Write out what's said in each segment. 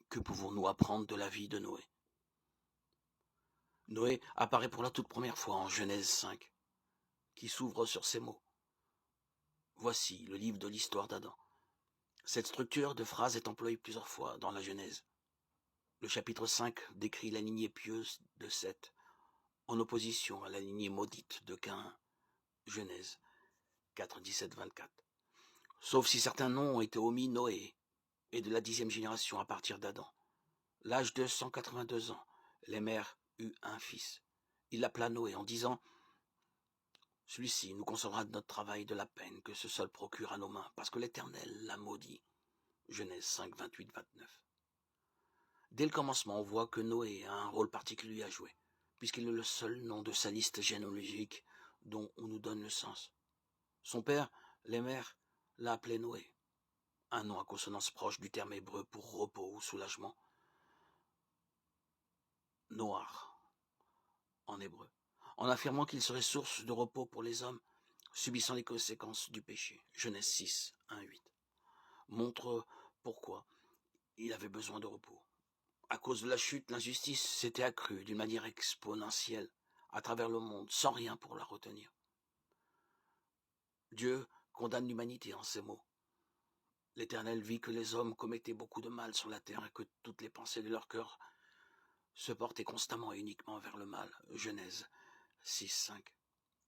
Que pouvons-nous apprendre de la vie de Noé? Noé apparaît pour la toute première fois en Genèse 5, qui s'ouvre sur ces mots. Voici le livre de l'histoire d'Adam. Cette structure de phrase est employée plusieurs fois dans la Genèse. Le chapitre 5 décrit la lignée pieuse de Seth, en opposition à la lignée maudite de Caïn. Genèse 4, 17, 24. Sauf si certains noms ont été omis, Noé est de la 10e génération à partir d'Adam. L'âge de 182 ans, les mères eut un fils. Il l'appela Noé en disant « Celui-ci nous consolera de notre travail de la peine que ce sol procure à nos mains, parce que l'Éternel l'a maudit. » Genèse 5, 28, 29. Dès le commencement, on voit que Noé a un rôle particulier à jouer, puisqu'il est le seul nom de sa liste généalogique dont on nous donne le sens. Son père, Lémer, l'a appelé Noé, un nom à consonance proche du terme hébreu pour repos ou soulagement. Noar, en hébreu, en affirmant qu'il serait source de repos pour les hommes subissant les conséquences du péché. Genèse 6, 1, 8. Montre pourquoi il avait besoin de repos. À cause de la chute, l'injustice s'était accrue d'une manière exponentielle à travers le monde, sans rien pour la retenir. Dieu condamne l'humanité en ces mots. L'Éternel vit que les hommes commettaient beaucoup de mal sur la terre et que toutes les pensées de leur cœur se portaient constamment et uniquement vers le mal. Genèse 6, 5.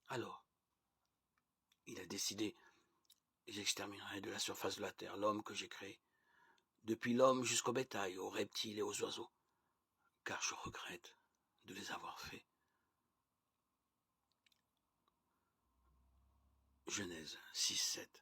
Alors, il a décidé, j'exterminerai de la surface de la terre l'homme que j'ai créé, depuis l'homme jusqu'au bétail, aux reptiles et aux oiseaux, car je regrette de les avoir faits. Genèse 6, 7.